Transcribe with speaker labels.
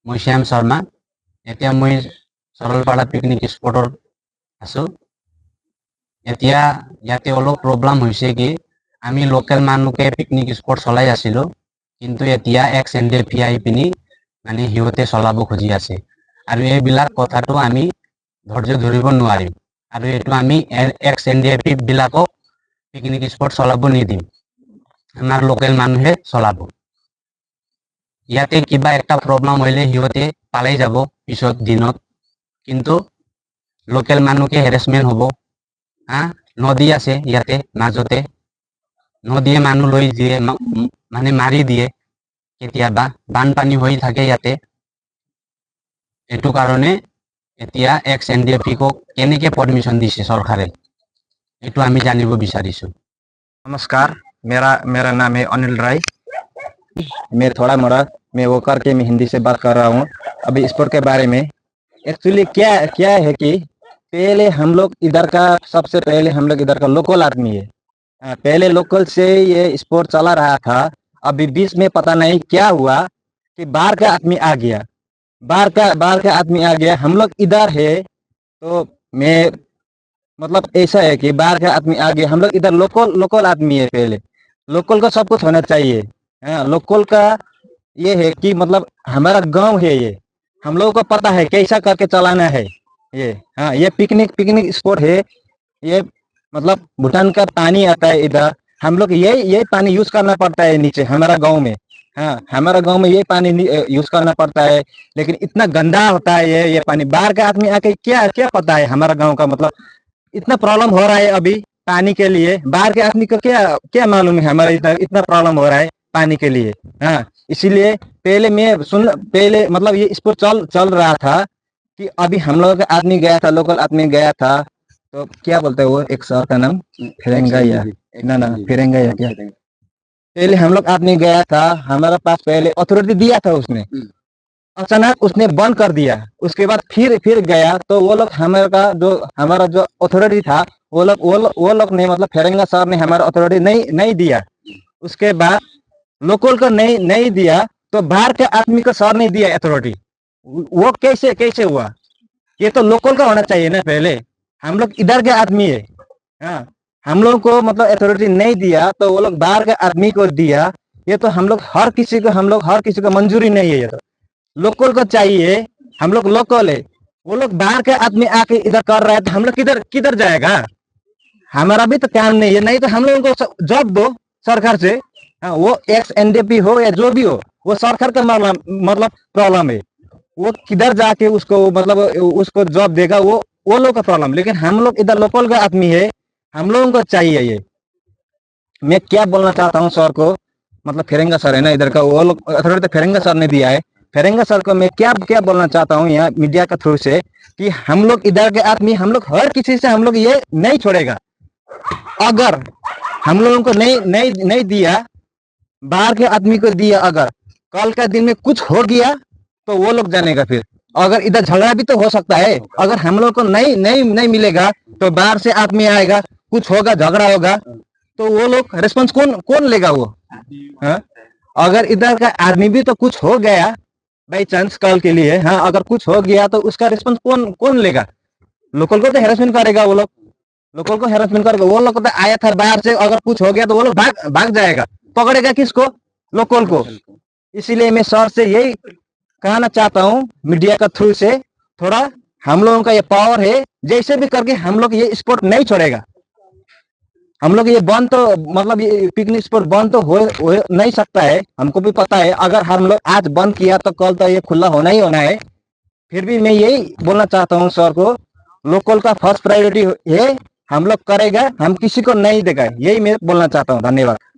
Speaker 1: মই শ্যাম শৰ্মা। এতিয়া মই সৰলপাৰা পিকনিক স্পটত আছোঁ। এতিয়া ইয়াতে অলপ প্ৰব্লেম হৈছে কি আমি লোকেল মানুহে পিকনিক স্পট চলাই আছিলোঁ, কিন্তু এতিয়া এক্স NDFI আহি পিনি মানে সিহঁতে চলাব খুজি আছে আৰু এইবিলাক কথাটো আমি ধৈৰ্য ধৰিব নোৱাৰিম আৰু এইটো আমি এক্স NDFI বিলাকক পিকনিক স্পট চলাব নিদিম, আমাৰ লোকেল মানুহে চলাব। ইয়াতে কিবা একটা প্ৰব্লেম হ'লে সিহঁতে পালাই যাব পিছত দিনত, কিন্তু লোকেল মানুহকে হেৰেছমেণ্ট হ'ব। নদী আছে ইয়াতে মাজতে, নদীয়ে মানুহ লৈ দিয়ে মানে মাৰি দিয়ে, কেতিয়াবা বানপানী হৈ থাকে ইয়াতে। এইটো কাৰণে এতিয়া এক্স NDFI ক কেনেকে পাৰ্মিশ্যন দিছে চৰকাৰে, এইটো আমি জানিব বিচাৰিছোঁ।
Speaker 2: नमस्कार, मेरा मेरा नाम है अनिल राय। मैं थोड़ा मोड़ा मैं वो करके मैं हिंदी से बात कर रहा हूँ। अभी स्पोर्ट के बारे में एक्चुअली क्या क्या है कि पहले हम लोग इधर का सबसे पहले हम लोग इधर का लोकल आदमी है। पहले लोकल से ये स्पोर्ट चला रहा था। अभी बीच में पता नहीं क्या हुआ कि बाहर का आदमी आ गया, बाहर का आदमी आ गया। हम लोग इधर है तो मैं मतलब ऐसा है कि बाहर का आदमी आ गया, हम लोग इधर लोकल लोकल आदमी है। पहले लोकल का सब कुछ होना चाहिए। लोकल का ये है कि मतलब हमारा गांव है, ये हम लोगों को पता है कैसा करके चलाना है ये। ये पिकनिक पिकनिक स्पॉट है ये। मतलब भूटान का पानी आता है इधर, हम लोग ये पानी यूज करना पड़ता है नीचे हमारा गांव में। हमारा गांव में ये पानी यूज करना पड़ता है, लेकिन इतना गंदा होता है ये पानी। बाहर का आदमी आके क्या क्या पता है हमारा गाँव का, मतलब इतना प्रॉब्लम हो रहा है अभी पानी के लिए। बाहर के आदमी को क्या क्या मालूम है हमारा इतना प्रॉब्लम हो रहा है पानी के लिए। इसीलिए पहले मतलब ये स्पोर्ट चल रहा था कि अभी हम लोग का आदमी गया था, लोकल आदमी गया था, तो क्या बोलते हैं वो एक शहर का नाम फिरंगा या ना फिरंगा या क्या। पहले हम लोग आदमी गया था, हमारा पास पहले अथॉरिटी दिया था उसने, अचानक उसने बंद कर दिया। उसके बाद फिर गया तो वो लोग हमारा जो अथॉरिटी था वो लोग ने मतलब फेरेंगा सर ने हमारा अथॉरिटी नहीं दिया। उसके बाद लोकल को नहीं दिया तो बाहर के आदमी को सर नहीं दिया अथॉरिटी। वो कैसे कैसे हुआ? ये तो लोकल का होना चाहिए ना। पहले हम लोग इधर के आदमी है, हम लोग को मतलब अथॉरिटी नहीं दिया तो वो लोग बाहर के आदमी को दिया। ये तो हम लोग हर किसी को मंजूरी नहीं है। ये तो लोकल को चाहिए, हम लोग लोकल है। वो लोग बाहर के आदमी आके इधर कर रहा है तो हम लोग किधर किधर जाएगा? हमारा भी तो काम नहीं है। नहीं तो हम लोगों को जॉब दो सरकार से। वो एक्स NDFI हो या जो भी हो, वो सरकार का मतलब प्रॉब्लम है। वो किधर जाके उसको मतलब उसको जॉब देगा, वो लोग का प्रॉब्लम। लेकिन हम लोग इधर लोकल का आदमी है, हम लोगों को चाहिए ये। मैं क्या बोलना चाहता हूँ सर को, मतलब फेरेंगा सर है ना इधर का, वो लोग अथॉरिटी तो फेरेंगा सर ने दिया है। फेरेंगा सर को मैं क्या बोलना चाहता हूँ यहाँ मीडिया के थ्रू से कि हम लोग इधर के आदमी, हम लोग हर किसी से हम लोग ये नहीं छोड़ेगा। अगर हम लोगों को नहीं दिया, बाहर के आदमी को दिया, अगर कल का दिन में कुछ हो गया तो वो लोग जानेगा। फिर अगर इधर झगड़ा भी तो हो सकता है। अगर हम लोग को नहीं मिलेगा तो बाहर से आदमी आएगा, कुछ होगा, झगड़ा होगा, तो वो लोग रिस्पॉन्स कौन लेगा वो? अगर इधर का आदमी भी तो कुछ हो गया बाई चांस कल के लिए, अगर कुछ हो गया तो उसका रिस्पॉन्स कौन लेगा? लोकल को तो हेरासमेंट करेगा वो लोग, लोकल को हेरासमेंट करेगा। वो लोग तो आया था बाहर से, अगर कुछ हो गया तो वो लोग भाग जाएगा, पकड़ेगा किसको? लोकल को। इसीलिए मैं सर से यही कहना चाहता हूँ मीडिया का थ्रू से, थोड़ा हम लोगों का ये पावर है, जैसे भी करके हम लोग ये स्पोर्ट नहीं छोड़ेगा। हम लोग ये बंद तो मतलब ये पिकनिक स्पॉट बंद तो हो नहीं सकता है, हमको भी पता है। अगर हम लोग आज बंद किया तो कल तो ये खुला होना ही होना है। फिर भी मैं यही बोलना चाहता हूँ सर को, लोकल का फर्स्ट प्रायोरिटी है, हम लोग करेगा, हम किसी को नहीं देगा। यही मैं बोलना चाहता हूँ। धन्यवाद।